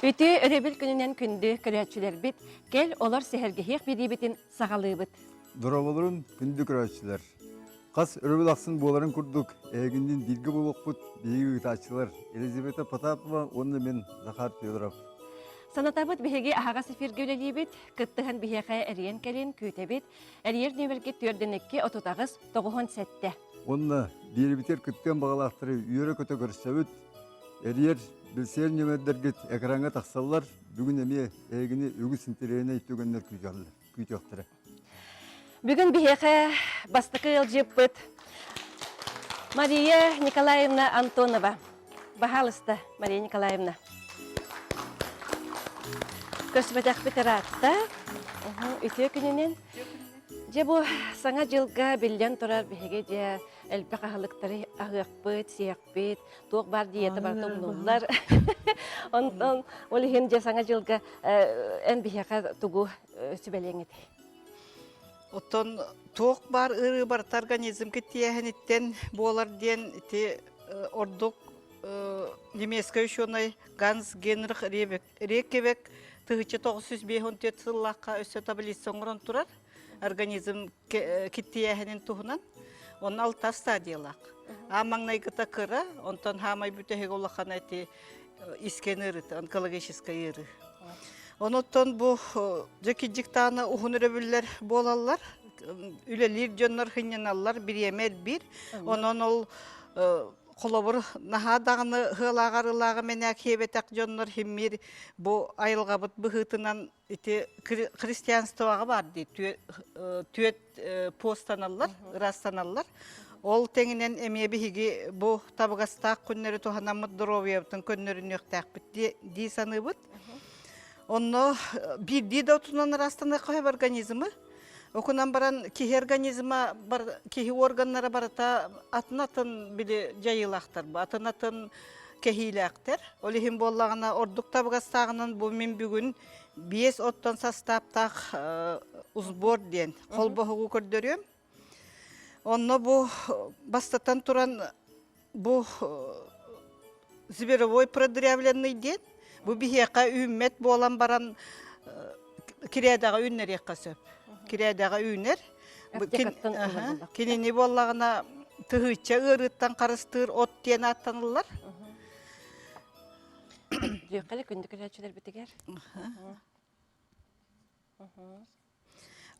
Үті өребіл күнінен күнді көрәтшілер бит, кел олар сәхергехек бедебетін сағалы бит. Дұрабылырын күнді көрәтшілер. Қас өребіл ақсын боларын күрдік, әгінден билгі болуқ бұд, бейгі ұтачылар. Елизавета Потапова, онны мен Захар Федоров. Санатабыт беге ағаға сеферге өлелейбет, кыттыған беге әрен кәлен күйтебет, әрер нөмерге түрдінекке отутағыз тоғуын сәтті. Онна беребитер кыттен бағалақтыры үйері көті көрсәбіт, әрер білсер нөмердергет экранға тақсалар, бүгін әме әгіні үгі сінтерейіне иттөгенлер күйтіқтірі. Бүгін беге бастықы елжеп бұд. Мария Николаевна Антонова. Бағалысты, Мария Николаевна. Көсбәдәк бетератта, үтіе күнінен. Же бұл саңа жылға білден тұрар беге де әлбі қағылықтары ағық бұд, сияқ бұд, тоқ бар диеті бар тұмнулар. Онтон, ол ең же саңа жылға ән беге тұғу сөбәлеңеді. Оттон тоқ бар, ұры бар организм кеттияхенеттен болар ден ордық немескі үшонай Ганс Генрих Реккебек тығычы 905 сыллаққа өсі таблицоңырын тұрар. Организм кеттияхенен тұғынан, оның алта стадиялақ. Амаңнай ғыта кыра, онтан хамай бүтәхек олаққан әйті искен ұрыт, онкологическай ұры. Оныттан бұл жекеджіктаны ұғын өребілер болалар, үлелер жонлар хыненалар, бір емел бір. Онын ол қолабыр нахадағыны ғылағарылағы мен әкебетәк жонлар химмер бұл айылға бұт бұғытынан христианствоға бар дейді, түйет постаналар, растаналар. Ол теңінен әме бігі бұл табығастақ күннері тұханамыд дұровиябытын күннерін өқтәк біт дей саны бұд. Оны бір дейді отынан растаны қойып организмі. Окунан баран кихи организма, кихи органнары барата атын білі жайылақтар, атын кехиләқтер. Олихин боллағына ордық табығастағынан бұл мен бүгін 5 оттан састаптақ ұзбор ден қол бұғығы көрдірем. Оны бұл бастатан тұран бұл зверовой продырявленный ден. Бұл бігеқа үммет болан баран кириядағы үннер еққа сөп. Кириядағы үннер. Кенені болағына тұғытша ұрыттан қарыстыр от ден аттанылар. Дүйқалі күнді күрәтшілер бітігер.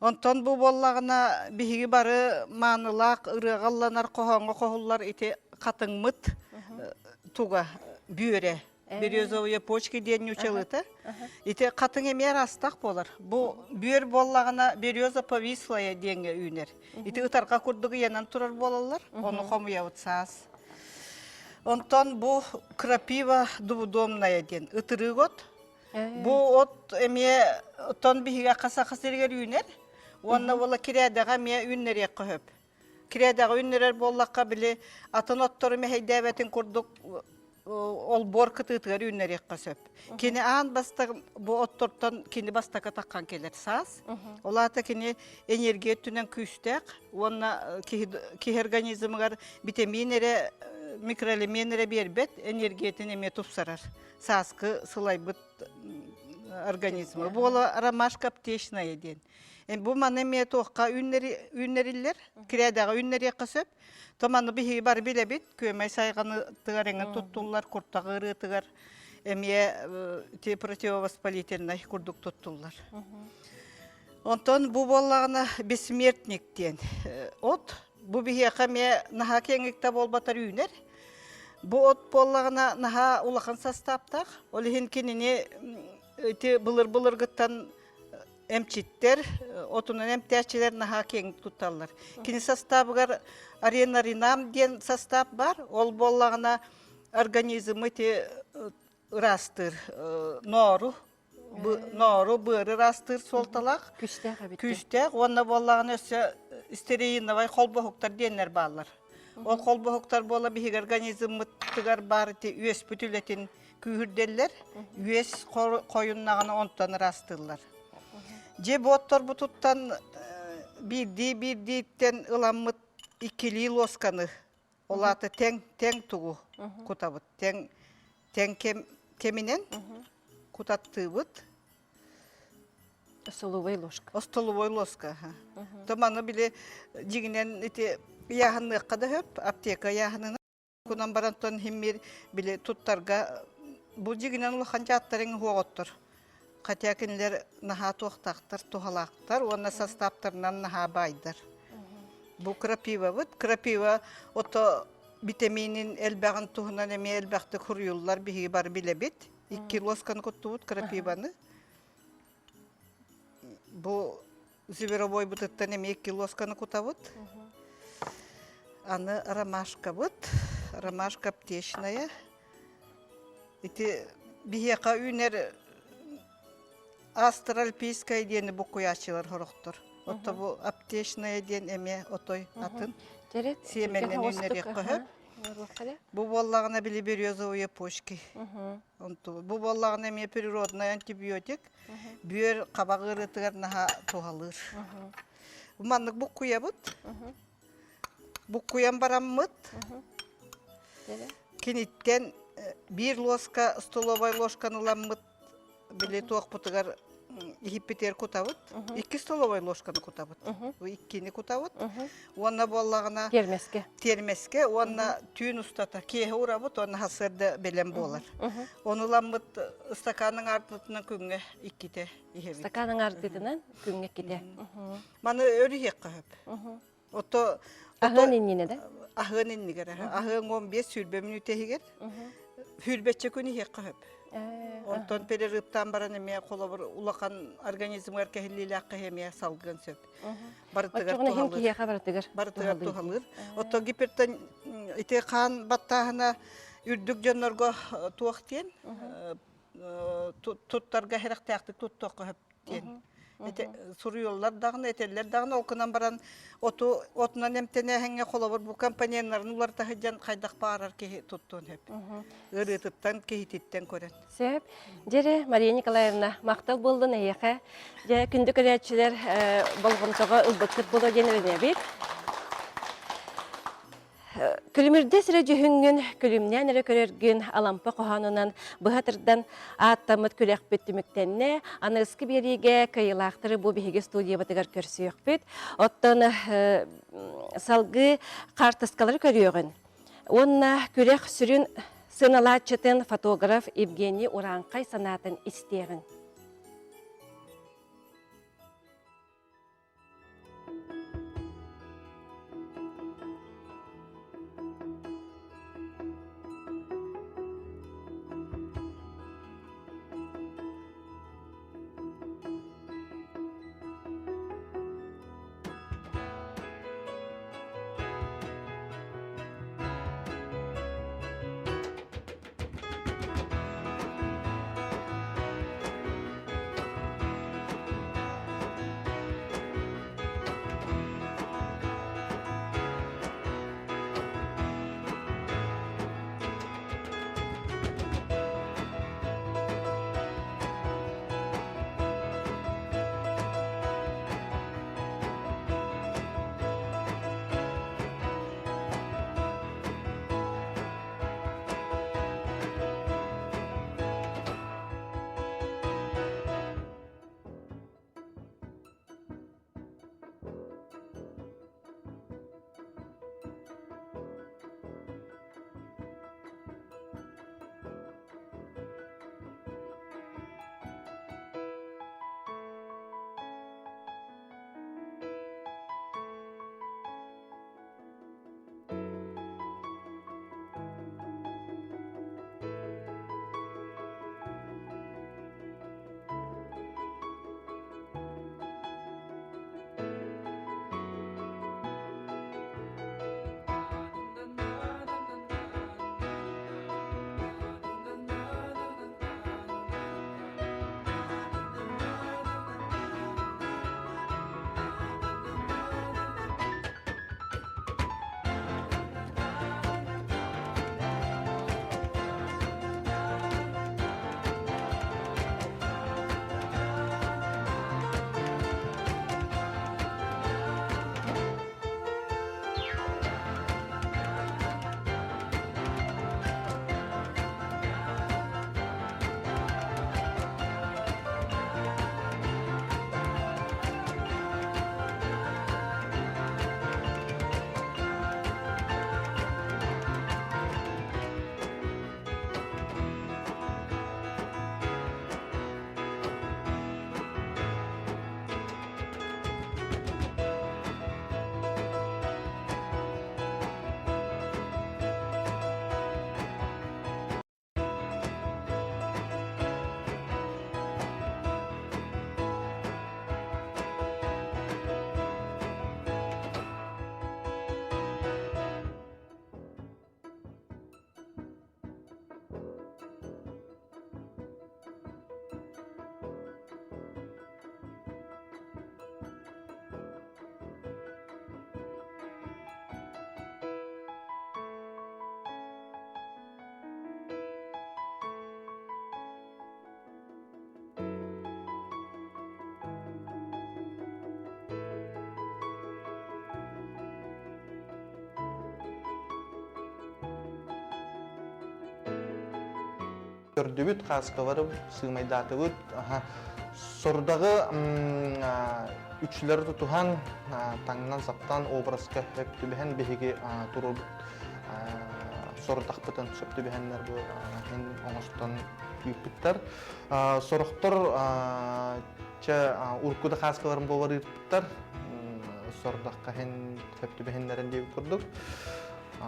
Онтан бұл болағына бігі бары маңылақ, ұрығаланар, қоғанға қоғылар қатын мұт туға бүйере. Березовые почки ден учалыты. Ите қатын еме растақ болар. Бұл бүйер болағына береза повислая денге үйнер. Ите ұтарға күрдігі енен тұрар болалар. Оны қомыя ұтсаз. Онтан бұл крапива дубудомная ден. Үтірі ғот. Бұл от еме ұттан бігіге қаса-қасергер үйнер. Онына бола кириядаға ме үйнер еқі хөп. Кириядаға үйнерер болаққа біле атын оттары мехейдәбәтін күрдік ол бор кытытыгар үйнер еққа сөп. Кені аң бастық бұл отторттан кені бастаққа таққан келер саз. Олата кені энергия түнен күстәк. Онына ки организмығар витаминері, микроэлементері бербет, энергиятын еме тұпсарар. Сазқы сылай бұт организмы. Бұл ромашка аптечная ден. Бұл маны ме тоққа үйнерілер, кіриядағы үйнер еққа сөп. Томаны бігі бар біле бет, көмей сайғаны тұғарыңын тұттулар, құрттағы ұры тұғар, әме противовоспалительный күрдік тұттулар. Онтан бұл болағына бессмертниктен. От, бұл бігі қаме наға кеңікті болбатар үйнер. Бұл от болағына наға улақан састаптақ. Олығын кеніне бұлыр-бұлыр ғыттан әмчиттер, отынан әмтәчілер наға кеңік тұтталар. Кені састабығар аренаринам ден састап бар, ол болағына организмы те растыр, нору бұры растыр солталақ. Күштәқ, онына болағына стереиновай қолбұхықтар денлер балар. Ол қолбұхықтар бола бігі организмы тұғар бар, өс бүтілетін күйірделер, өс қойыннағына онтан растырлар. Же боттар бұтыттан бірдейттен ыламыт икили лосканы. Олаты тең туғу құтабыт. Тең кемінен кутаттыбыт. Соловой ложка. Остоловой лоска. Томаны биле жигинен ити яһынныкка да хөп, аптека яһынына кунан барантон химмир биле туттарга бу жигинен улахан жаттарын хуоттор. Катякинлер наха тоқтақтар, тухалақтар, оны составтарынан наха байдар. Бу крапива бит, крапива ото витаминин элбагын тухунан эме элбакты хуруюллар биһиги бар биле бит. 2 лосканы куттубут крапиваны. Бу зверобой бутыттан эме 2 лосканы кутабыт. Аны ромашка бут, ромашка аптечная. Ити биһиэка үнер астральпийская дени бу куячылар хорохтор. Отто бу аптечная ден эме отой атын. Жарет. Семеннен үнер якка. Бу боллагына били березовые почки. Бу боллагына эме природный антибиотик. Бүйөр кабагы ырытыгар наха тухалыр. Бу маннык бу куябыт. Бу куян бараммыт. Киниттен 1 ложка столовой ложканы ламмыт биле туак бутыгар ихиппетер кутабыт. 2 столовой ложканы кутабыт. Бу 2-ни кутабыт. Онна боллагына термеске, онна түйін устата кеhe урабыт, онна хасырды белем болар. Оны ламмыт стаканның артытынан күнгө 2-те ихебит. Стаканның артытынан күнгө ките. Маны өрі хекка хөп. Ото Ахын иннине да? Ахын иннигер. Ахын 15 сүрбе минутегер. Хүрбетче күні хекка хөп. Онтон перерыптан баран эме колобур улакан организмгар кехилиле акка эме салгын сөп. Бартыгар тухалыр. Бартыгар тухалыр. Ото гипертон ите кан баттахына үрдүк жоннорго туактен, туттарга херактакты туттокко хөп тен. Эте суруйоллар дагына, этеллер дагына окунан баран отунан эмтене хеңе колобур бу компанияларын улар тахыжан кайдак баарар ки туттун хеп. Ырытыттан кехититтен көрөн. Сөп, жере Мария Николаевна мактал болдун эйеке. Же күндүк көрөчүлөр болгонтого ылбыктык боло денебе бит. Күлүмүрдө сире жүһүнгүн күлүмнен эре көрөргүн алампа коханынан быхатырдан аттамыт күләк бүттүмүктенне аныскы бериге кыйлактыры бу биһиге студия батыгар көрсөкпүт. Оттон салгы картаскалар көрөөгөн. Онна күләк сүрүн сыналачытын фотограф Евгений Уранкай санатын истегин. Көрдүбүт каскалары сыймайдатыбыт. Сордағы үчлөр тутухан таңнан саптан образга хөптүбэхэн беһиги турубут. Сордахпытын сөптүбэхэннер бу хен оңостон үйпүттер. Сорохтор уркуда каскаларын боларыптар. Сордаққа хен хөптүбэхэннерин деп көрдүк.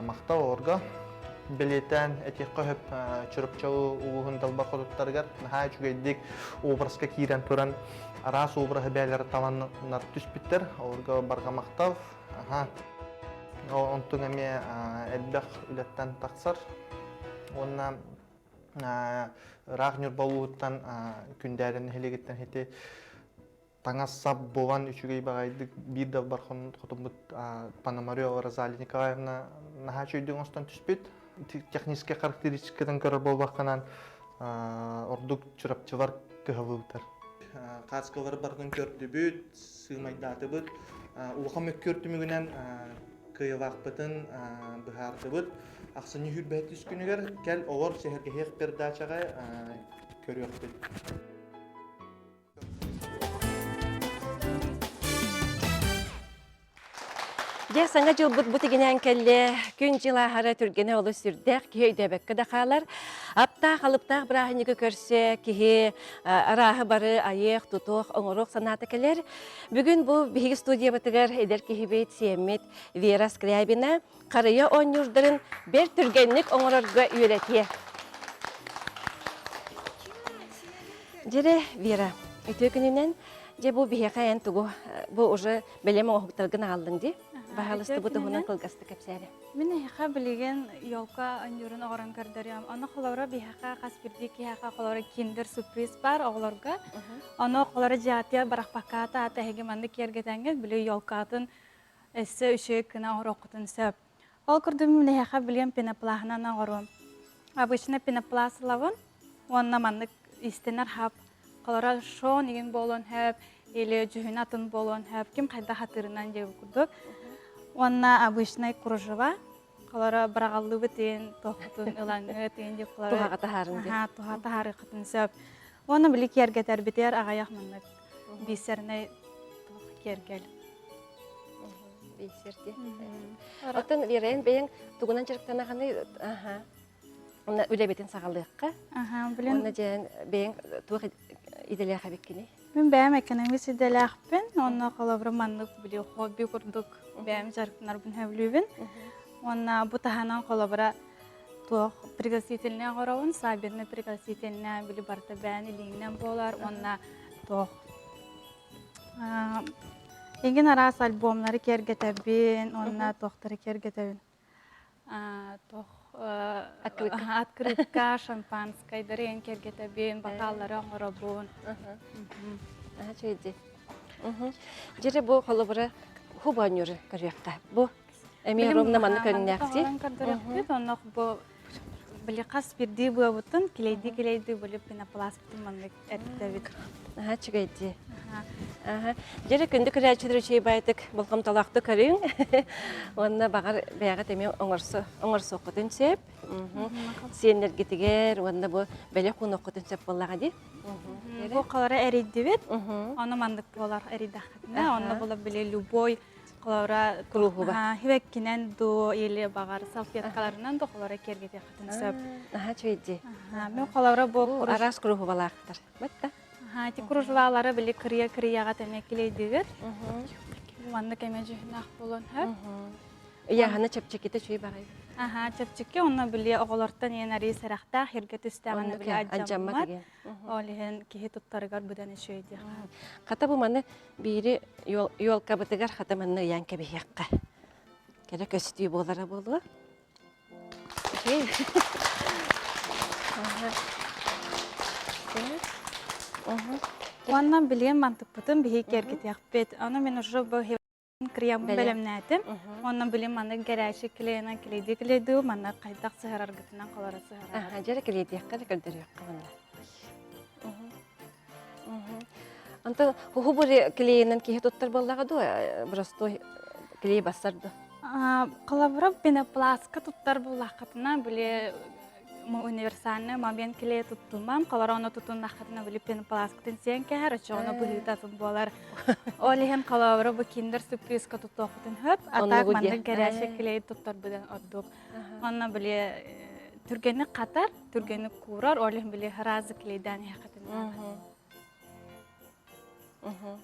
Мақта орга билетен этиққа хөп чүріпчауы уғын далбар қодыттарғар наға жүгейдік образға кейрен тұран арас образы бәлері таланнар түспіттер орға барға мақтав онтың әме әлбәқ үлеттен тақсар онна рақ нүр болуыттан күндәрін хелегеттен хеті таңас сап болған үшігей бағайдық бір далбар қодымыт Пономарева Розалия Николаевна наға жүйдің остан түспет технический характеристикадан көрір болбаққанан ордук чурапчылар кығылыптар. Қасқылары барғын көрді бүт, сыймайдаты бүт, улқам өккөртімігінен кыйылақ бұтын бұхарды бүт. Ақсыны хүрбәт үскінігер кәл оғыр сәхерге хеқ бердачаға көрі өкпет. Я саңа жыл бұтыгенен кәлі күн жыл ағара түргені олы сүрдәк кейдебәккі дақалар. Апта қалыптақ бірағынығы көрсе кейі арағы бары айық, тұтуқ, оңыруқ санаты кәлер. Бүгін бұл бігі студия бұтығар едер кейбейт сиемет Вера Скрябина қарыя он юрдарын бір түргенлік оңырырға үйретие. Жере Вера, өте күнінен же бұл бігі қайын тұғы, бұл ұжы бәлемі оғықтарғын алдың де? Бағалысты бұты ғынан қылғасты көпсәрі. Мен хиха билеген йолка анюрын оғыран көрдірем. Оны қолаура бихақа қаспирдік хиха қолаура киндер сюрприз бар оғыларға. Оны қолаура жиатия барақпаққата ата хегеманды кергетенген білі йолкатын әсі үші күна оғыр оқытын сөп. Ол күрдім мен хиха білген пеноплағынан оғырым. Обычно пенопласы лавын, онына мандық истенер хап. Қолаура шоу еген болуын хөп, или жүхін атын болуын хөп, кем қайда хатырынан жегі күрдік. Онна обычный кружева, колора брағалды бітен, тоқтын, ылаңы, тен деп колора. Туғаға тахарын деп. Туға тахары қытын сөп. Оны білі кергетер бітер, ағаяқ мұнық бейсеріне кергел. Бейсерде. Оттан верен бейін туғынан жүріктен ағаны, оны үлі бетін сағалыққа. Оны жән бейін туғы иделі қабеккені. Мен бәйім экономист иделі ақпен, оны қолабыры маңдық білі хобби күрдік. Бәйім жарықтынар бұн әвлюбін. Оны бұтаханан қолабыра тоқ пригласительіне қорауын, сабирны пригласительіне білі барты бәйін иліңінен болар. Оны тоқ. Еген арас альбомлары кергетәбін, оны тоқтары кергетәбін. Тоқ открытка, шампанскайдары ен кергетәбін, бақалары қорабын. Чөйді. Жері бұл қолабыра Хубанюры көріққа. Бұл әме ромна маны көрінәқсі. Онық бұл білі қас бірді бұл бұтын, келейді білі пеноплас бұтын маңды әрттәбіт. Чүгейді. Жері күнді күрәчідір үшей байтық бұлғым талақты көрін. Онына бағар бәғат әме оңырсы оқытын сөп. Сенлер кетігер, онына бұл бәлі құн оқытын сөп болаға де. Бұл қалары әрейді бет, оны мандық болар әрейді ақытына. Оны бұл білі любой қалары Круғы ба. Хивеккінен ду елі бағар салфеткаларынан ду қалары кергеде қытын сөп. Чөйді. Мен қалары бұл Арас круғы балақтар. Бәтті? Кружвалары білі кірияға тәмекелейдігір. Мандық әме жүхін ақ болын хөп. Яғаны чөпчекеті чөй бағай. Чөпчекке оны білі оғылырттан ең әрі сарақта, хирге түстәғаны білі аджаммат. Олығын кейі тұттарығар бұдан үшөйді. Қата бұл маны бейірі йол қабытығар қата маны ян кәбі яққа. Кәрі көстүй болара болуы. Оннан білген мантық бұтын бейі кергеті яқпет. Оны мен ұжы бұл криямын бәлемнәдім. Оннан білем маны гәрәші келейінен келейді, маны қайдақ сығыр арғытынан қалары сығыр. Жәрі келейді яққа, көлдері яққа онда. Anta huburi клеенен кихи туттар боллага ду просто клей басар ду. Калабыра пенопластка туттар боллакатына биле универсальный момент келе туттумам, колор оны тутун нахатына билип пенопласктын сен кәһәр, чоны быһытатын болар. Олиһен колоры бу киндер сюрпризка туттоқтын хөп, атак бу манды де. гәрәшә келе туттар бидан ордук. Онна биле түргәне катар, түргәне курар, олиһен биле разы келедән хакытын.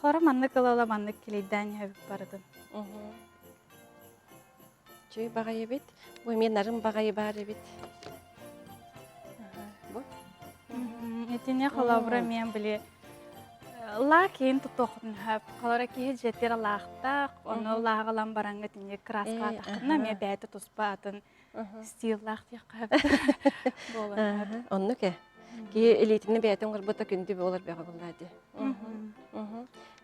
Кора манны кылала манны келедән хөп бардым. Чүй бағайы бит. Бу мен нарым бағайы бар бит. Бу. Этине колобра мен биле лакин туттоқтын хөп, колора ки жетер лахта, оны лагалан бараңга тине краска атына мен бәйте туспатын. Стиллах яқып. Болан. Онны ке. Ки элитинне бәйтен гырбыта күндү болар бага булады.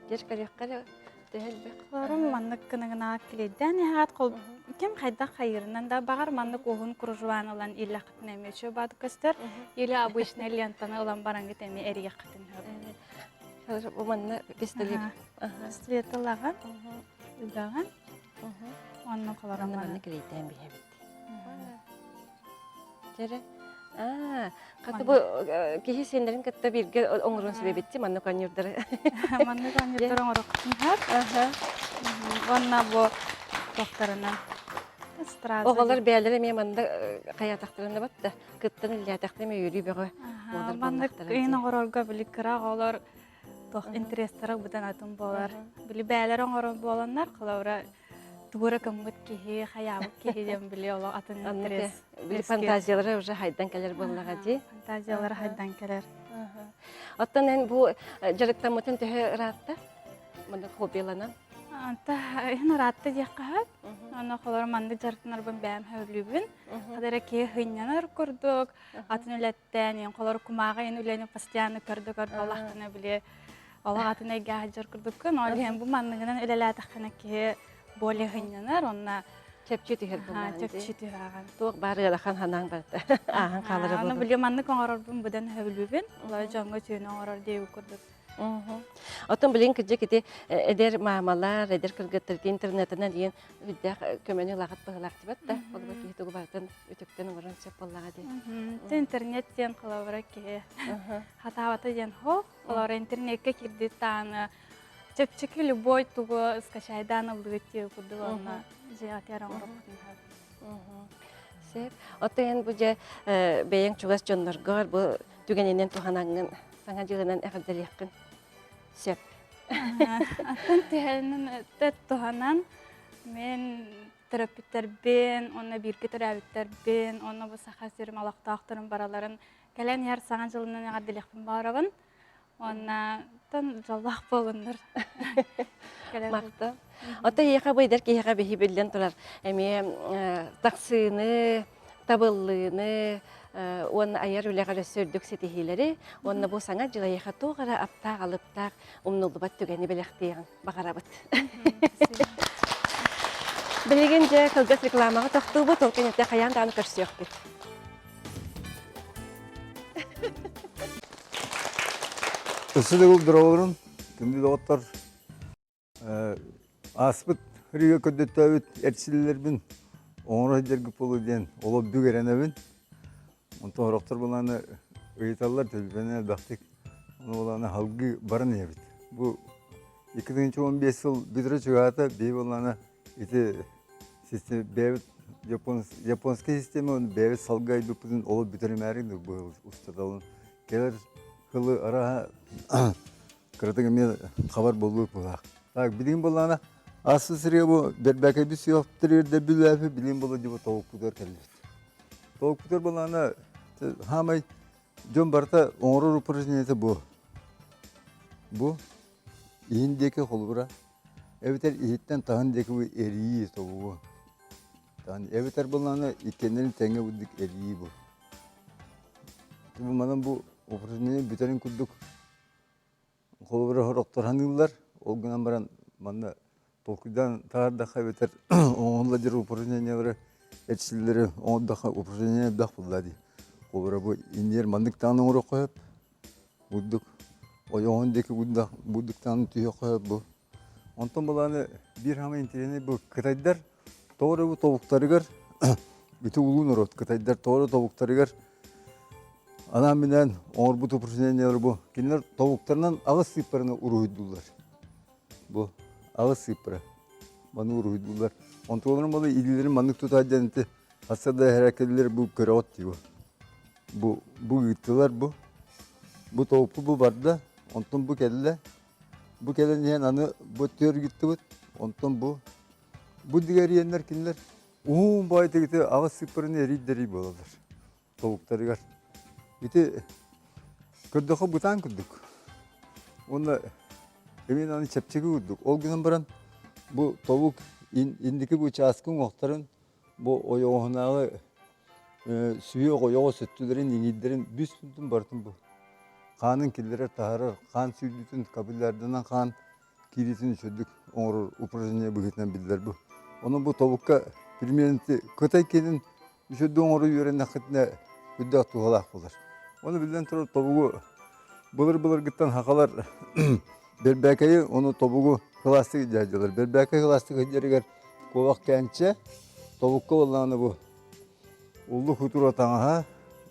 Деш караккара тәһәл бек. Колорым маннык кынагына келедән яат кол кем хайда хайырынан да багар маннык огын кружуан алан иллахтын эмече бад кастер или обычный лентаны алан бараңга теме эриякытын. Хәзер бу манна пистолет. Светалаган. Даган. Онны колорым Манна манны. келетен бит. Тере. Каты бу кихи сендерин кытта бирге оңрон себебитти манна канюрдары. Манны каньютарың орокытын хап. Онна бу докторынан. Страза. Оголар бәләре мен манда каятактырында батта. Кыттын илятактырмы йөри беге. Маннык ин орорга биликра олар тох интерестерак бүтән атым болар. Били бәләре оңрон боланнар кылавра тугура кымбыт кихи хаябык кихи дем били олар атын интерес. Bir fantaziyaları уже haydan keler bollага ди. Фантазиялар хайдан келер. Оттан эн бу жарыктан мутун төһө ратта. Мында хоббиланам. Анта ин ратта якка. Аны колор манды жартынар бен бәм хөвлүбүн. Кадара ки хыннанар көрдүк. Атын үлеттен ен колор кумага ен үлени постоянно көрдүк Аллахтана биле. Аллах атына гажыр көрдүк. Аны ен бу мандыгынан үлелә тахана ки боле хыннанар онна Чепчи тихер булган. чөпчү тираган. Тук бары яхан ханан барда. Ахан калыры Аны булды. биле манды коңорорбун будан хөвлүбүн. Улар жаңга түйөнө оңорор деп көрдүк. Оттан билин киже кити эдер мамалар, эдер кыргыттыр интернетинен диен үддә көмөнү лагат баглак дибат да. Бу ки тугу бартан үтөктөн орон чеп боллага ди. Интернеттен кылабыра ки хатавата ден хо, олар интернетке кирди таны чепчики любой тугу скачайдан алгыти кудуна жаатяран рохтун. Сеп. Оттан бу же беяң чугас жонноргор бу түгененен туханаңын саңа жылынан эфелдер якын. Сеп. Атын тәһәнен тәттуһанан мен терапевттербен, онна бирге терапевттербен, онна бу сахасырым алактактырым бараларын кәлән яр саңа жылынан гадилехпен барабын. Онна тан жаллах болыннар. Макта. Ота яка бойдар ки яка бихи билен турар. Эми таксыны, табыллыны, он аяр үләгә сөrdük сетихиләре, онна бу саңа җыла яка тугара апта алыптак умнулбат түгәне беләхтиян багарабыт. Билегенчә кылгас рекламага тохтубы толкынетә хаян дан көрсөк бит. Өсіде бұл дұрауырын, күнді доғыттар аспыт хриге көдетті әуіт әртсілербін оңыра жергі полу ден олы бүгерен әбін. Онты орақтар боланы ұйыталар төлбені бақтық, оны боланы халғы барын әбіт. Бұл 2015 жыл бүдірі чүгаты бей боланы японский система бәвіт салғай бүпізін олы бүтірім әріңді бұл ұстадалын. Келер Кылы ара кырдыгы мен хабар болуп була. Так билим болана асы сире бу бербеке бис yoqtırırdı bilefi bilim bolu diye tavuk putar keldi. Tavuk putar bolana hamay jom barta onrur упражнениесі bu. Bu indeki holbura. Evter ihitten tahandeki bu eriyi tavuğu. Tan evter bolana ikenlerin tenge budik eriyi bu. Bu manam bu упражнение бүтәнен күрдік. Қолыбыры хорақтарханылар, ол гынан баран манда толкудан тағардақа бетер оңылла жер упражнениялары әтшілері оңылдақа упражнение бдақ бұллады. Қолыбыры бұл индер мандық тағын оңыры қойып, бұддық, оңындекі бұддық тағын түйе қойып бұл. Онтан боланы бір хама интерені бұл қытайдар, тоғыры бұл тобуқтарығар, бүті ұлуын ұрот, қытайдар тоғыры тобуқтарығар, Ana bilen oğur bu упражнениялар bu. Кинлер тавуктарынан ağız сыйпарына уруйдулар. Bu ağız сыйпары. Bana uruydullar. Ontolların balı ilgilerin manlık tutacağını hasada hareketleri bu kıraat diyor. Bu gittiler bu. Bu tavuklu bu vardı. Ondan bu kelle. Bu kelle niye anı bu tür gitti bu. Ondan bu. Bu diğer yerler kimler? Bayta gitti ağız sıfırını eridleri bolalar. Tavukları var. Gitti. Kırdık butan kırdık. Onda emin anı çepçeki kırdık. O günden baran bu tavuk indiki bu çaskın muhtarın bu oyoğunağı suyu oyoğu süttülerin ingidlerin büsbütün bartın bu. Kanın killere taharar, kan sürdütün kabillerden kan kilisini çözdük. Onur uprajeniye bugünden bildiler bu. Onun bu tavukka bilmeyenti köteykenin çözdüğü onuru yören nakitine güddak tuğalak bulur. Onu bilden sonra tavuğu bulur gitten hakalar berbekayı onu tavuğu klasik cacılar. Berbekay klasik cacılar kovak kence tavukka olanı bu. Ulu hutur atana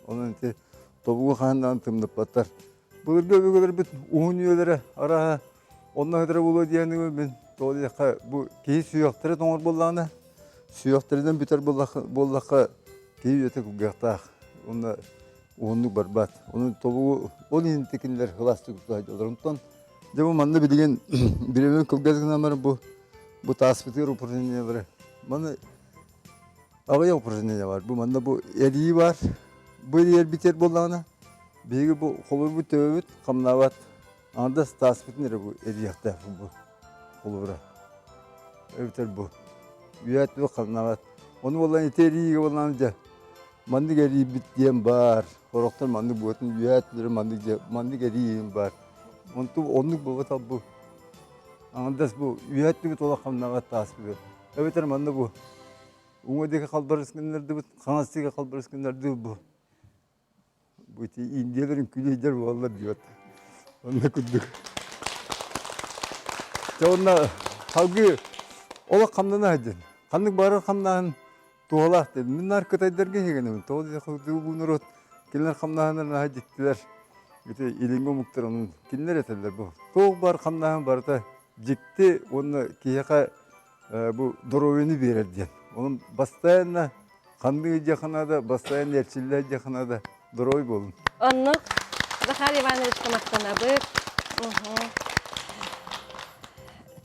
onun için tavuğu kandan tımdıp batar. Bulur bir uğun üyeleri ara ondan kadar ulu diyenimi ben dolayısıyla bu keyi suyaktırı doğru bollağına suyaktırıdan biter bollağına keyi öte kugakta onda uğunluk barbat. Onun tavuğu onun intikinler klasik tutacaklar. Ondan Devam manda bilgen biremen kugazgın var bu tasfiti упражнениялары. Bana ağaya упражнение var. Bu manda bu eriği var. Bu yer biter bollağına. Begi bu kolu bu tövüt kamnavat. Anda tasfit nere bu eriyakta bu kolura. Evet bu. Yüyat bu kamnavat. Onu olan iteriği olanca. Manda eriği bit diyen var. Koroktan manda bu atın yüyatları manda eriği var. Onluk bu tabi bu. Andas bu yüyatlı bir olak kamnavat tasfit. Evet manda bu. Uğudaki kalbar iskinlerdi bu. Kanastaki kalbar iskinlerdi bu. Bu İndiyelerin küleyler vallahi diyor. Onunla kurduk. Onunla halkı ola kamdana hadin. Kandık barı kamdan tuğalak dedim. Bunlar kıtaylarga yegenim. Tuğalak bunlar kimler kamdanlarına hadiktiler. İşte ilingo muktar onun kimler eterler bu. Tuğ bar kamdan barda cikti onu kiyaka bu doroveni verir diyen. Onun bastayanla kandığı yakınada bastayan elçiler yakınada doroy bolun. Onluk Захар Иванович Камактанабык.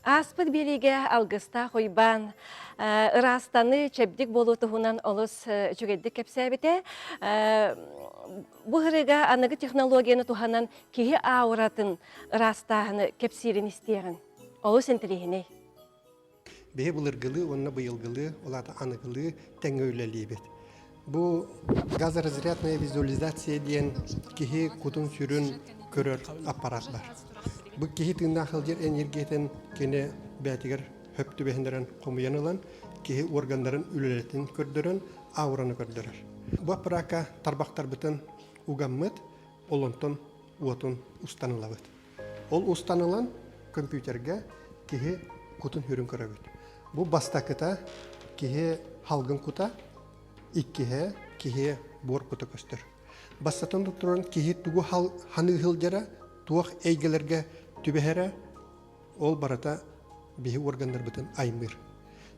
Аспыт береге алгыста хойбан ырастаны чепдик болу туһунан олус жүгеддик кепсәбите. Бу хырыга аныгы технологияны туханан киһи ауратын ырастаһыны кепсирин истиягин. Олус интелигине. Бе булыргылы, онна быйылгылы, олата аныгылы тәңөйләлибет. Bu газоразрядная визуализация диен кихи кутун сүрүн көрөр аппарат бар. Bu кихи тыгна хылжер энергиятен кене бәтигер хөптү бехендерен комуянылан кихи органдарын үлелетин көрдөрөн аураны көрдөрөр. Бу аппаратка тарбактар бүтүн угаммыт олонтон уотун устанылабыт. Ол устанылан компьютерге кихи кутун хүрүн көрөбүт. Бу бастакыта кихи халгын кута İkkihe, kihe bor kutu köstür. Basatan doktorun kihe tuğu hanı hıljara, tuğ eygelerge tübehere, ol barata bihi organlar bütün aymır.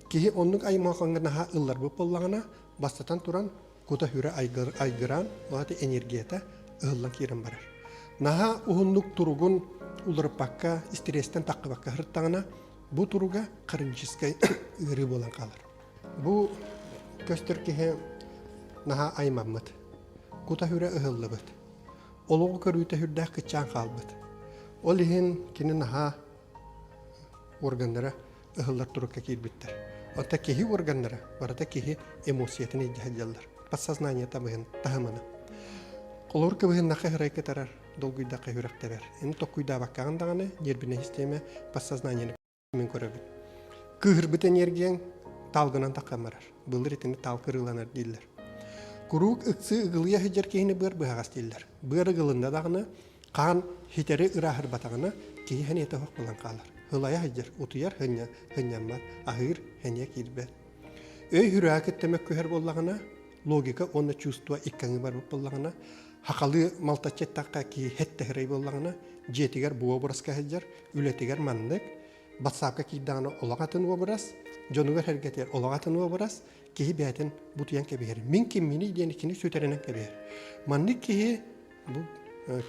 Kihe onluk aymağına naha ıllar bu pollağına, basatan turan kuta hüre aygıran, o hati enerjiyete ıllan kiren barar. Naha uhunluk turugun ular bakka, stresten takı bakka hırttağına, bu turuga karınçiskay ırı bolan kalır. Bu köstür kihe naha aymammat. Kuta hüre ıhıllıbıt. Oluğu körüyte hürdäh kıçan kalbıt. Olihin kini naha organlara ıhıllar turukka kirbittir. Ota kihi organlara, barada kihi emosiyetini iddihallar. Подсознание табыгын тахыманы. Олор кыбыгын наха хырайка тарар, долгуйда кайрак табар. Эми токуйда баккагандаганы нервный система подсознание мен көрөбүт. Кыгырбыт энергияң талгынан такамарар. Былыр итини тал кырыланар дилер. Курук ыксы ыгылыя хыжар кейини быр быгас дилер. Быр ыгылында дагыны кан хитери ырахыр батагына кейхен ете хок болан калар. Хылая хыжар утуяр хыньяммат ахыр хене кирбе. Өй хүрәкет темек көһөр боллагына логика онна чувство иккәңе бар боллагына hakalı maltaçettaqqa ki hette hırey bollağına jetiger buwa buraska hejjar, ületiger mandık, batsapka ki dağına olağatın uwa buras, jonugar hergeter olağatın uwa buras, kihi beytin butiyan kebiher. Min kimmini diyen ikini süterenen kebiher. Mandık kihi bu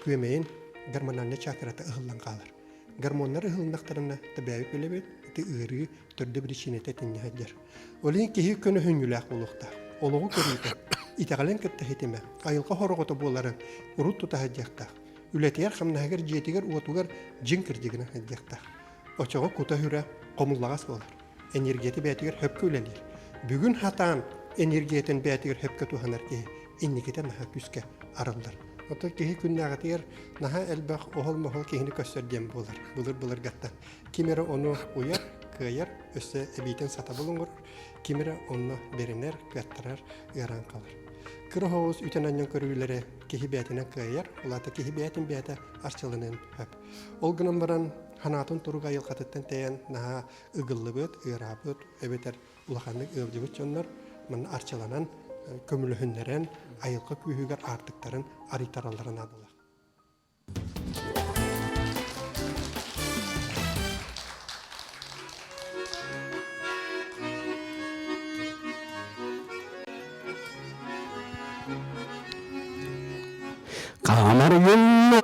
küemeyin garmananne çakırata ıhıllan kalır. Garmonlar ıhıllandaklarına tabiayı kölebet, iti ıırı törde bir işinete tinye hejjar. Olin kihi könü hüngülak bulukta. Oluğu körüyken, itagalen kette hitime, ayılqa horogoto boların urut tuta hejjakta. Ületiyer xamnahager jetiger uatugar jinkirjigina hejjakta. Oçoğu kuta hüre qomullagas bolar. Energeti betiger höpkü ülelir. Bugün hatan energetin betiger höpkü tuhanar ki innikite naha küske arıldır. Oto kihi künnağıtır naha elbaq ohol mohol kihini kösterdiyen bolar. Bulur gatta. Kimere onu uyar, kıyar, össe ebiten sata bulungur. Kimere onu beriner, gattırar, yaran kalır. Kırı hovuz üten anyan körüylere kihi beytine kıyar, olata kihi beytin beyte arçılının höp. Olgunun baran hanatın turuga yılqatıtten teyen naha ıgıllı büt, ıra büt, ebeter ulaqanlık ıvcı büt jonlar, manna arçılanan, kömülü hünneren, ayılqa kühüger artıkların aritarallarına bulaq. Kamar yıllar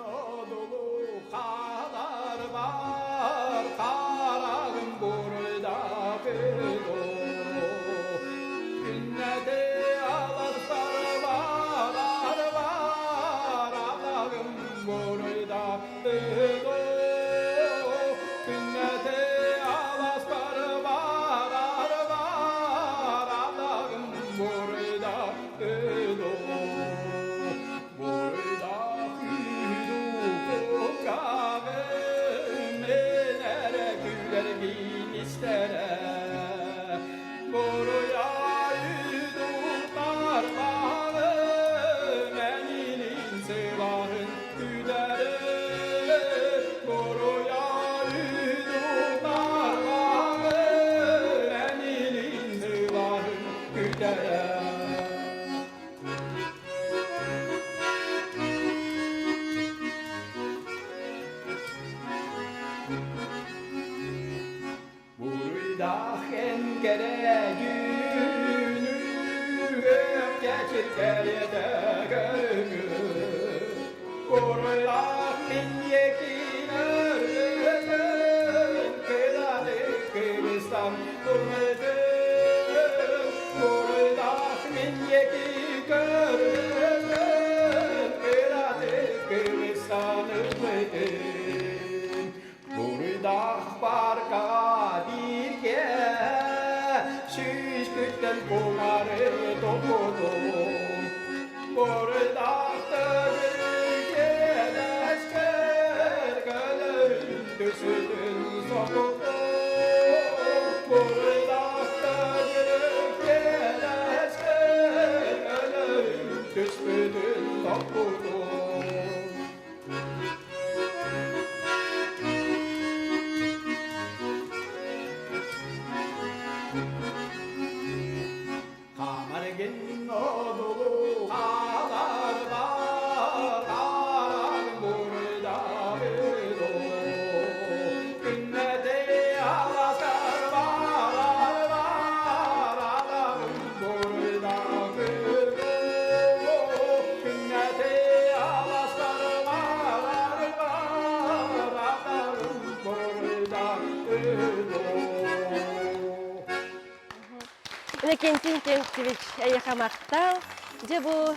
Kentin Tentivich ayahamakta, je bu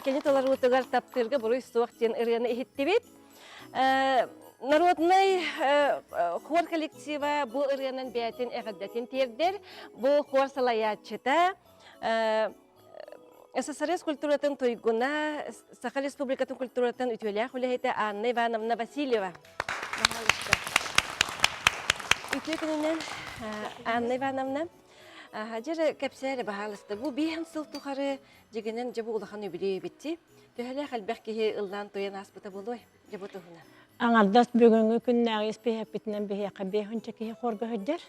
kenitolar utugar taptırga buru istuak ten ıryanı ihittibit. Народный хор коллектива bu ıryanın biyatin eğaddetin terdir. Bu хор salaятчыта СССР культуратын тойгуна, Саха Республикатын культуратын ütülях үләһете Анна Ивановна Васильева. Ütü gününden Anna Ivановна Hacır kapsayla bahalısты. Bu bir sıl tuharı jigenen jabu ulahan übüle bitti. Töhele halbek ki ıldan toyan aspıta buluy. Jabu tuhuna. Anardas bugünkü günleri ispehep bitinen bir heka behunça ki horga hıdır.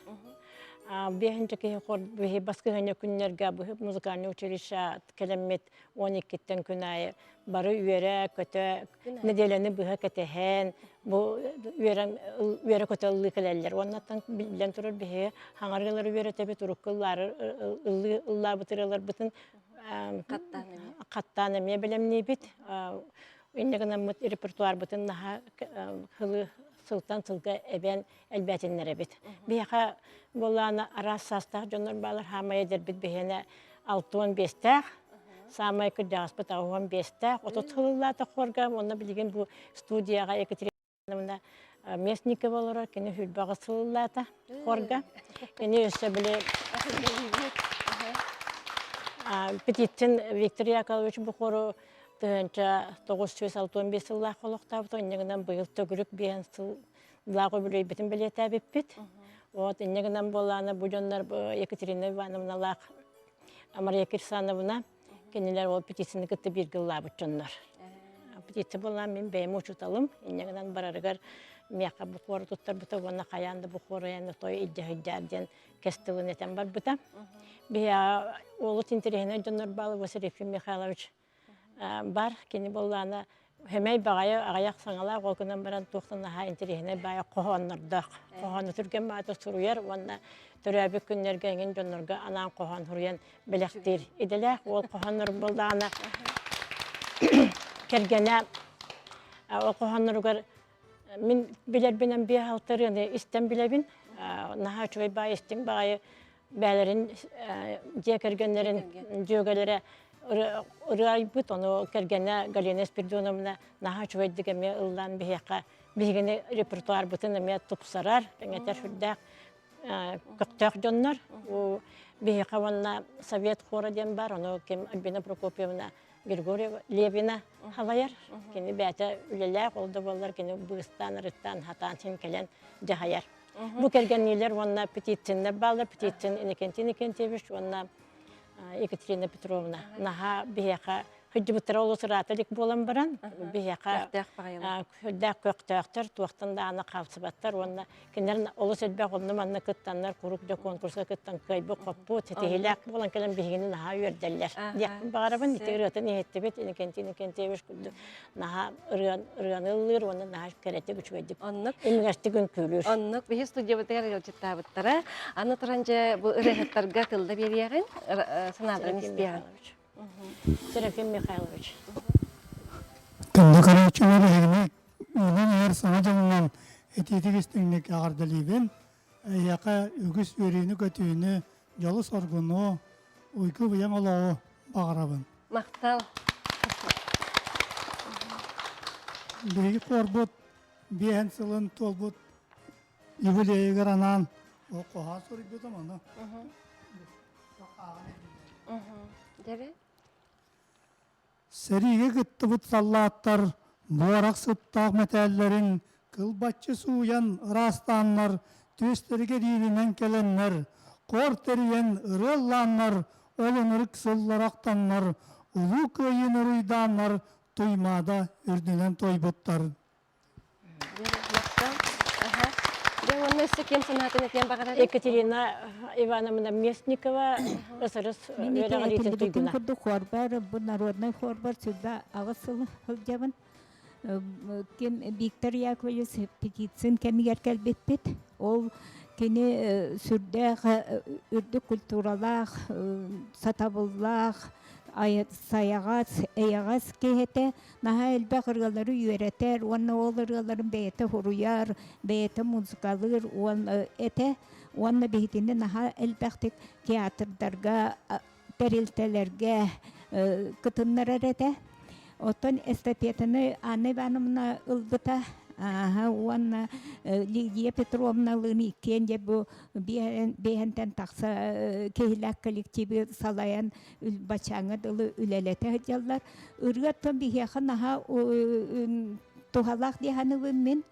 Бехинчеки хор бехи баскыгыня күннерге бу музыкальный училище келеммет 12-тен күнай бары үйерә көтө неделени быга кетехен бу үйерә көтө лыкелелер. Оннан билен турар бехи хаңаргалар үйерә тебе туруккылар ылла бутыралар бутын каттаны ме белемни бит. Иннегенә мут репертуар бутын наха хылы сылтан сылга эбен элбәтиннәре бит. Бияха болланы арас састах жоннор балар хамай дер бит бехене 6-15 самай күдәс бит 15 отот хыллата хорга онда билген бу студияга Екатерина Местникова болар кене хүлбагы сыллата хорга кене өсө биле Петитин Виктор Яковлевич Бухору төнча 965 сыллах холоктабыт оннегенен быйыл төгүрүк биен сыллагы билей битин билете биппит. Вот иннегенен боланы бу жоннор Екатерина Ивановна лак Мария Кирсановна кенелер ол петитини кытты биргиллабыт жоннор. Петити болан мен бейми учуталым. Иннегенен барарыгар мияка бухору туттар бута гона каянды бухору яны той иддя-иддяден кестылын этен бар бута. Бия олут интерехине жоннор балы Василий Михайлович бар кини болланы хемей багайы агаяк саңала голкунан баран туктан ха интерехине бая кохоннордак кохону түрген мата суруяр онна төрөбү күннерге ген жоннорга анан кохон хуруян белектир иделе ол кохоннор болданы кергене ол кохонноргар мен билер бенен бия халтырыны истен билебин наха чөй бай истин багайы бәлерин жекергенлерин жөгөлөрө Урайбыт оны кергене Галина Спиридоновна наха чуйдыгеме ылдан бияка бигене репертуар бутын эме тупсарар кеңетер хүрдәк көктөк жоннор бияка ванна совет хора ден бар оны кем Альбина Прокопьевна Григорьева Левина халаяр кени бәте үлеләк олды болар кени Быстан рыттан хатан син келен жахаяр бу кергеннелер ванна петитинне балдар петитин инекентевич ванна Екатерина Петровна наха бияка хүджбүттер олусыратылык болан баран бияка хүддәк көктөктөр туактан да аны капсыбаттар онна кенерин олус элбек онны манны кыттаннар курук да конкурска кыттан кайбы коппу тетелек болан келен бигини наха үрделлер дияк багарабын тегерөтөн еттебет инекентевич күдү наха ырганылыр онна наха керете күчөйдүк оннук эмгештигин күлүр оннук бихи студиябытыгар жылжыттабыттара аны туранжа бу ырыхыттарга тылда бериягын санадрын испиян Серафим Михайлович. Кында карачылар эгне онун эр санажанынан этетигистиңник агардалибен яка үгүс өрүнү көтүүнү жолу соргуну уйку буяң олоо багарабын. Мактал. Биги корбут биен сылын толбут юбилейгер анан о коха сурбут амана. Сериге гыттыбыт саллааттар, буарак сыттаак метеллерин, кылбатчы суян ырастаннар, төстерге дийинен келеннер, кор териен ырылланнар, олын ырксылларактаннар, улуу көйүн ырыйданнар, туймада үрдүнен тойбуттар. Екатерина Ивановна Местникова ысырыс өрәгалитен туйгуна. Хорбар, бу народный хорбар сюда агысыл хылжабын. Кем Виктор Яковлевич петицин кемигер келбетпет. Ол кене сүрдә үрдү культуралах, сатабыллах, саягас, эягас кехете, наха элбе кыргалары үйретер, онна ол кыргаларын бейте хуруяр, бейте музыкалыр, онна бейтинде наха элбектик театрдарга, перилтелерге кытыннар эрете. Отон эстафетаны Анна Ивановна ылбыта, онна Лидия Петровна лыны кенде бу бейентен тақса кейлак коллективі салаян бачаңы дылы үлелете жаллар. Үргеттен бейхен аха тухалақ деханы выммен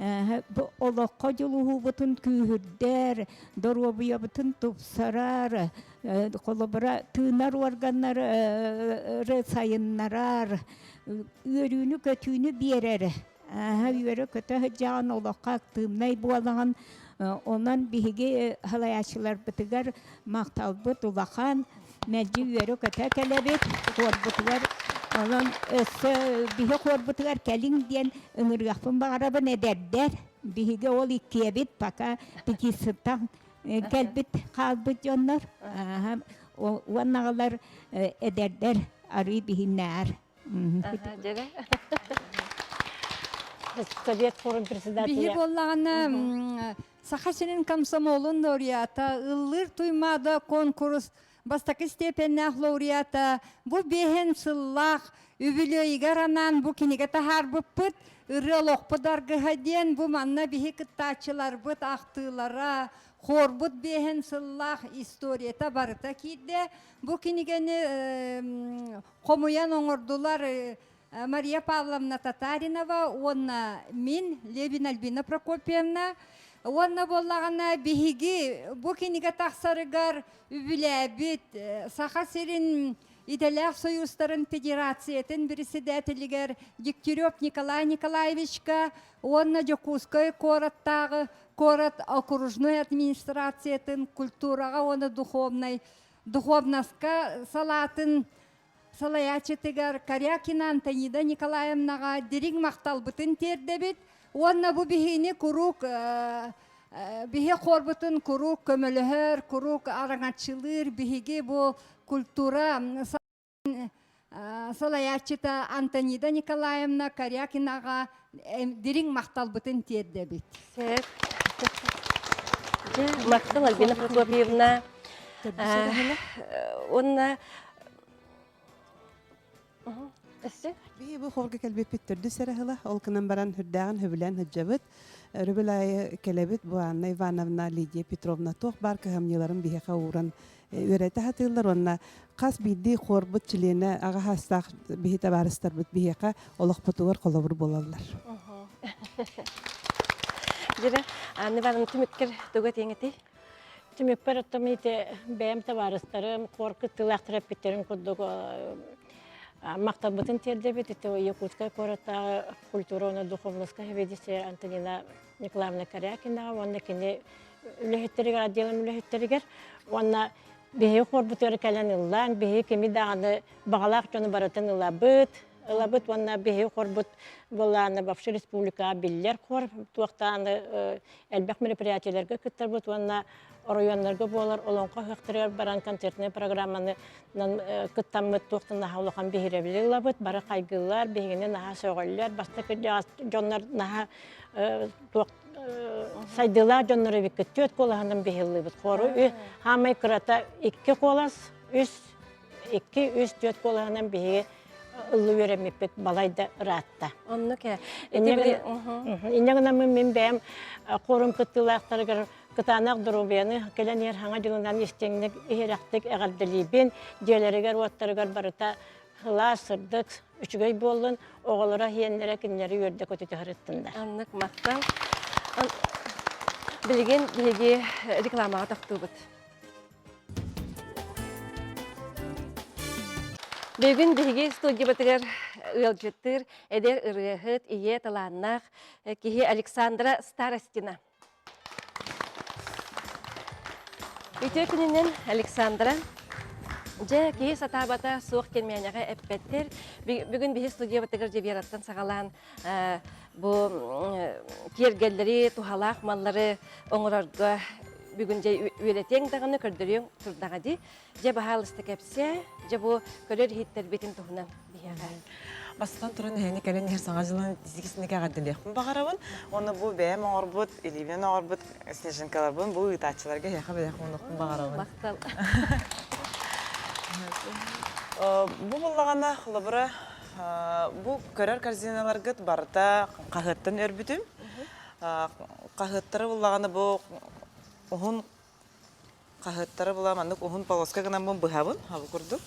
олоққа жолуғы бұтын күйірдер, дорубия бұтын тұпсарар, қолыбыра тыынар органнары сайыннарар, өрүнү көтүүнү берер. Үйөрө көтө хыджаган олоққа тымнай буалаған онан биһиги халаячылар бытыгар макталбыт улахан мәҗи үйөрө көтө келебит хорбутугар онан өссө биһи хорбутугар келин диен ыңыргахпын багарабын эдердер биһиги ол иккиебит пока пятисыттан келбит калбыт жоннор уаннагалар эдердер ары биһиннаар Жere. Совет форум Бихи председателя. боллағана Сахасинин комсомолун лауреата, ыллыр туймада конкурс, бастакы степеннах лауреата, бу бехен сыллах, үбілөйгер анан бу кинеге тахар бұппыт, ыры лоқпыдаргы хаден, бу манна бихи кыттачылар бұт ақтылара, хорбут бехен сыллах историята барыта кейде, бу кинегені қомуян оңырдулар Мария Павловна Татаринова, онна мин, Лебин Альбина Прокопьевна, онна боллағана бихиги, бу кинеге тақсарыгар үбіләбит, Сахасирин Иделях Союзтарын Федерациятын председателигер Дегтярев Николай Николаевичка, онна Жокускай кораттағы, корот окружной администрациятын культураға, оны духовнаска салатын Салаячетігер Карякина Антонида Николаевнаға дерек мақтал бұтын тердебет. Онна бұ бігейіне күрук, біге қорбытын күрук көмілігер, күрук араңатшылыр, бігеге бұ культура Салаячета Антонида Николаевна Карякинаға дерек мақтал бұтын тердебет. Сет. Мақтал Альбина Прокопьевна. Онна Бии бу хорга келбет питтерди серахыла, ол кынан баран хүрдәгән хөбүлән хөҗҗәбет, рөбелай келебет бу Анна Ивановна Лидия Петровна тох бар кәһәмнеләрен бие кауран үрәтә хатылар онна кас бидди хорбут чилене ага хастак бие табарыстар бит бие ка олык путугар колобур булалар. Жere, Анна Ивановна түмүккер төгөт еңети. Тимик паратамите бәм табарыстарым коркыт тылактырып битерин курдук мактабытын тердебет это Якутская кората культурно духовноская ведисе Антонина Николаевна Карякина, онна кине үлехеттеригер отделым үлехеттеригер, онна бихи хорбутер калан ыллан, бихи кеми даганы багалак жону баратын ылабыт, онна бихи хорбут болланы бавшы республика биллер хор, туактаны элбек мероприятиялерге кыттарбыт, онна районларга болар, олонқа хөктөрөр баран концертный программаны кыттаммыт туактын хаулахан бихиребили ылабыт, бары кайгылар, бихине наха сөөгөллөр, бастакы жоннор наха сайдылар жоннору бикке төт колаханын бихиллыбыт. Хору хамай кырата 2 колас, 2-3 төт колаханын бихиге ылы өремеппет балайда ратта. Онны ке. Иннегена мен бәм корум кыттылактарыгар кытанак дурубияны келен ер хаңа жылынан истеңнек ихерактык эгалделибин жерлеригер уаттарыгар барыта хыла сырдык үчүгөй болдун оголора хиенлере кинлери үрдө көтүтө хырыттында. Аннык мактал. Билген биги рекламага тактыбыт. Бүгін биги студия батыгар ылжыттыр, эдер ырыхыт, ие таланнах, кихи Александра Старостина. Үтө күнінен Александра, же кихи сатабата суық келмейняға әппеттер. Бүгін биги студия батыгар жебераттан сағалан бұл кергелleri, тухалақ маллары оңырарға бүгін же үйелетең дағыны көрдірен тұрдағады. Же бағалысты кәпсе, же бұл көрер хиттер бетін тұғынан бияға. Бастан тұрын әйіні кәлен әр саңа жылын дизікісіне кәғаддылеқпін бағарабын. Оны бұл бәйім оңырбыт, елевен оңырбыт, снежинкалар бұн, бұл ұйтатшыларға яқа бәйіқпін ұнықпын бағарабын. Мақтал. Бұл болағана құлыбыры, бұл көрер корзиналарғыт барыта қағыттын өрбітім. Қағыттары болағаны бұл оғын қағыттары боламандық оғын полоска ғынан бұн бұхабын, хабы күрдік.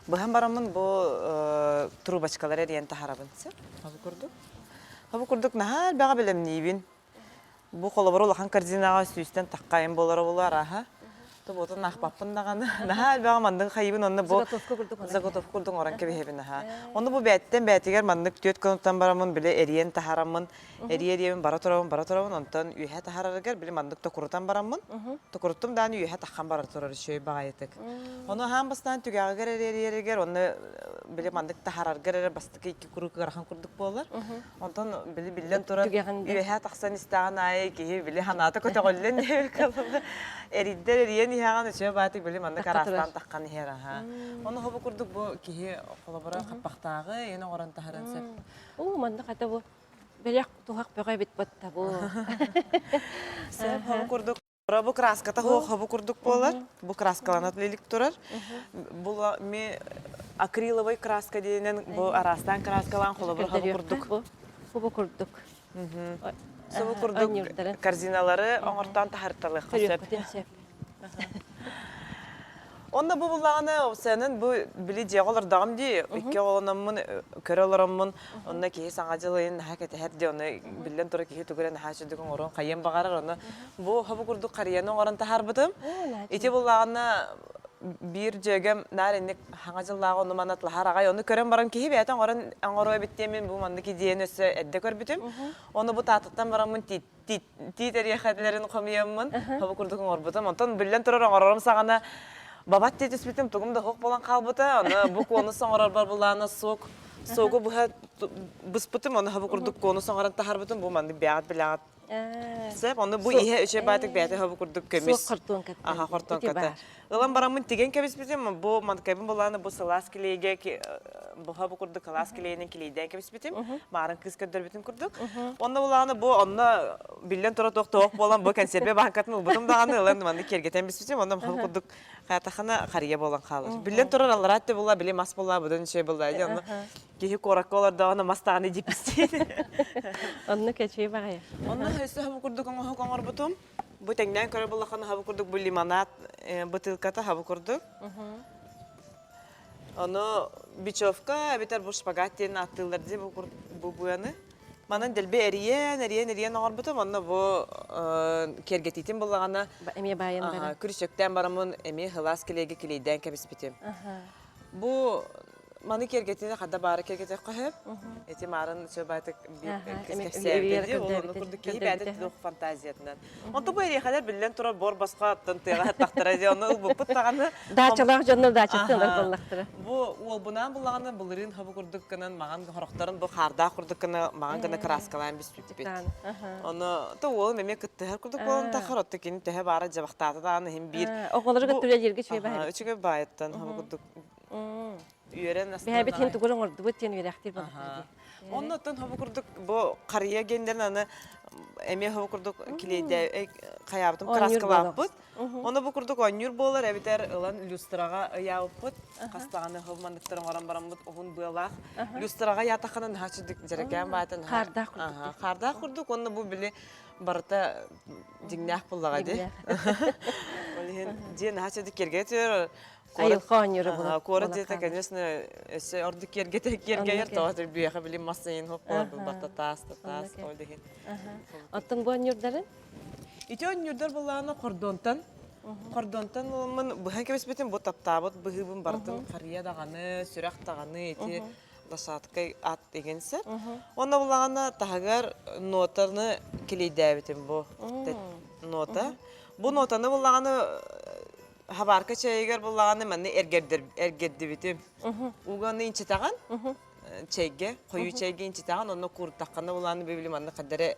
Бұхан барамын бұл трубачкалар әрен тахарабын, хабы күрдік. Хабы күрдік нағал бәға білем нейбін. Бұл қолы бар олақан корзинаға сүйістен таққайын болары болар, аға. То вот он нахпаппын даганы. Наха албага мандык хайыбын онны бу Заготовка курдук. заготовка курдук оран кебехебин наха. Онны бу бәттен бәтигер мандык төт конуттан барамын биле эриен тахарамын. Эриен бара турабын онтан үйе тахараргер биле мандык токурутан барамын. Токуруттум даны үйе таххан бара турар шөй багайтык. Оны хамбастан түгәгер эриергер онны биле мандык тахараргер бастык iki курук гархан курдук болар. Онтан биле билен турар үйе тахсан истаган ай ки биле ханата көтөгөллен деп калды. Эриддер эриен яған шөй багайтык биле мандык арастан тахкан хера ха. Оны хобу курдук бу ки колобора каппактагы эне оран тахаран сеп. Оо, мандык ата бу. Белек тухак бөгай бит батта бу. Сеп хобу курдук. Бу краската хобу курдук болар. Бу краскаланат лилик турар. Бу ми акриловый краска денен бу арастан краскалан холобор хобу курдук. Хобу курдук. Собу курдук корзиналары оңортан тахарталы хасеп. Онда бу булаганы сенин бу били жеголар дагым ди. Икки голонамын көрөлөрөммүн. Онда ки саңа жылын хакете херди оны билен тура ки түгөрен хашыдыгын орон кайын багарар оны. Бу хобу курдук карыяны орон тахарбытым. Ити булаганы бир жегем наренник хаңа жыллагы оны манатла харагай оны көрөн барам ки бетен орон аңорой биттемен бу мандыки диен өсө эдде көрбүтүм. Оны бу татыттан барамын титер яхатлерин комуяммын. Хобу курдугун орбутум. Онтон билен тура оңором сагана бабат тетис битим тугумда хок болан калбыта. Аны бу кону соңорор бар буланы согу бу быспытым оны хобу курдук кону соңоран тахарбытым бу манды бягат билагат. Сеп оны бу ihe үче байтык бәте хобу курдук көмүс. Сок картон катты. Аха, картон катты. Ылан барамын тиген кебис битим, бу манкайбын буланы бу салас килеге бу хобу курдук салас килегенен килейден кебис битим. Марын кыз көдөр битим курдук. Онда буланы бу онна билен тура токток болан бу консерве банкатын убудум даганы ылан манды кергетен бис битим. Онда хобу курдук каятахана кария болан калыр. Билен тура алратты була, биле мас була, будун şey була. Онда кихи кораколар даганы мастаганы диписти. Онны кечей багая. Онна hösü hava kurduk onu konger butum. Bu tengden köre bulakını hava kurduk bu limonat butılkata hava kurduk. Onu biçovka biter bu şpagatiyen attılar diye bu buyanı. Manan delbe eriyen onger butum. Onunla bu kergetitin bulakını. Emiye bayan bara. Kürüşökten baramın emiye hılas kilege kileyden kebis bitim. Bu Mani kergetine kadar bari kergete koyup, eti marın şöbeytek bir keskevdi, onu kurduk ki bende tüdük fantaziyetinden. Onda bu eriye kadar bilen turar bor başka tıntıya taktıracı, onu bu pıttağını. Dağçalar canlı dağçalar bullaktırı. Bu ol bunan bullağını bulurun hava kurduk kının, mağan horoktarın bu harda kurduk kını, mağan kını kraskalan bir sütbit. Onu da ol meme kıttı her kurduk olan takarottu ki tehe bari cevaktatı da hem bir. Oğulları götürüyor yerge çöy bahar. Üçüge bayetten hava kurduk. Üyeren aslında. Bir hebetin tuğulun ordu, bu tiyan üyerektir balık. Ondan hava kurduk bu karıya genderin anı emeği hava kurduk kileyde kayabıtım kraskalapıt. Onu bu kurduk onyur bolar eviter ılan lustraga yağıpıt. Kastağını havamandıkların oran baramıt oğun bığalaq. Lustraga yatakının haçıdık jereken bayatın. Karda kurduk. Karda kurduk onu bu bile barıta dingnah bullağa de. Diyen haçıdık kergetiyor. Ayılqa onyuru bular. Kora diyete, конечно, ordu kerge toğatır büyüğe bilin masayın hoplar, batatas, oyduğun. Attın bu onyurların? İti onyurlar bulağına kordontan. Kordontan olman, bu hangi besbetin bu taptabıt, bu hıbın barıtın kariya dağını, sürek dağını, iti lasatqay at degense. Onda bulağına tağıgar notarını kileydebitin bu nota. Bu notanı bulağına habarka çaygar bulağını manne ergerdi bitim. Uğanı inçi tağan, çayge, koyu çayge inçi tağan, onu kurt taqanı bulağını bilim anne kadere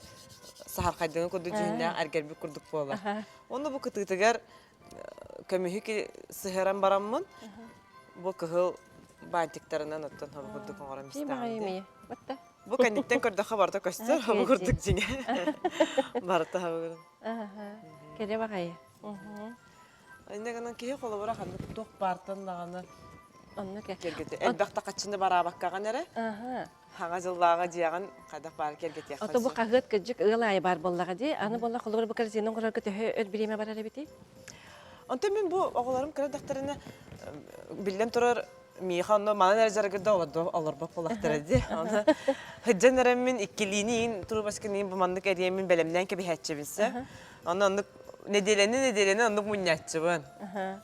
sahar kaydığını kodu cühünden erger bir kurduk boğalar. Onu bu kıtıgıtıgar kömühü ki sıhıran baramın, bu kıhıl bantiktarından ottan hava kurduk oğram istağın. Bu kanitten kurduk habarda köştür, hava kurduk cine. Barıta hava kurduk. Kere bakaya. Anne kanan kiye kolu bırak anne tok bartan dağını. Anne ke. Kergete. Elbaqta kaçında bara bakkagan ere. Hağa jıllağa jiyagan qadak bar kergete. Ata bu qağıt kıcık ılay bar bollağa di. Anı bolla kolu bu karzinon qorar kötü öl bilime barar biti. Anta men bu oğlarım kara daktarına billen turar miğanno mana nerjargıda olur bak bolaqtır di. Ona hıccanlarımın ikkiliğinin turu başkanıyım bu mandık eriyemin belemden ke bir hatçı bilse. Ona неделени андык муннятчыбын.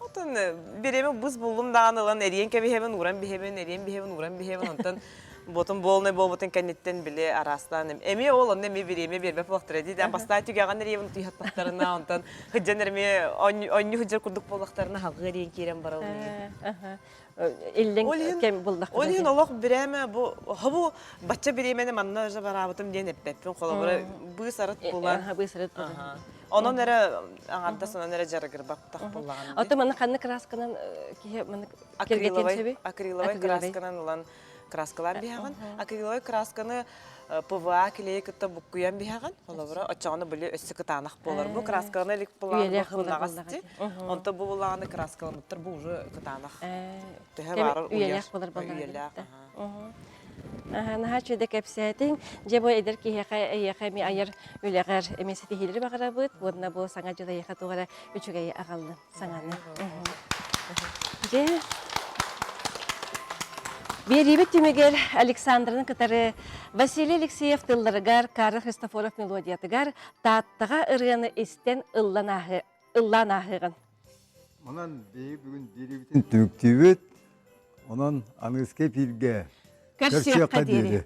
Отон береме быз булдум даган ылан эриен кебехебен уран бихебен, эриен бихебен, уран бихебен, онтон ботун болны болбутун кеннеттен биле арастан. Эми ол онне ми береме бербе болактыр ди. Дан баста түгәгән эриен туйхаттактарына, онтон хыҗҗанерме онню хыҗҗар курдук болактарына хагы эриен кирен барал. Иллен кем булдак. Олин олох береме бу хабу бачча беремене манна жа барабытым ден эппеппин колобура бу сарыт булан. Бу сарыт булан. Онон нере аңарда сонон нере жаргыр бактак булган. Ата мана канны красканан кие мана акриловый красканан улан краскалар бихаган. Акриловый красканы ПВА клейкытта букуян бихаган. Колобура очаны биле өссө кытанак болор. Бу красканы лик булан бахындагасты. Онто бу буланы краскалыныптыр бу уже кытанак. Теге бар уялак булар булар. Наха чөйдө кепсетин, же бу эдер ки яка ми айыр үлегер эмесети хилер багара бут, бунна бу саңа жыда яка тугара үчүгө агалды саңаны. Же Берибет түмегер Александрның кытары Василий Алексеев тылларыгар, Карл Христофоров мелодиятыгар тааттыга ырыны истен ылланахыгын. Онан бүгін берибетин түмүктүбүт, онан аңызке пирге Көрсөккө дейри.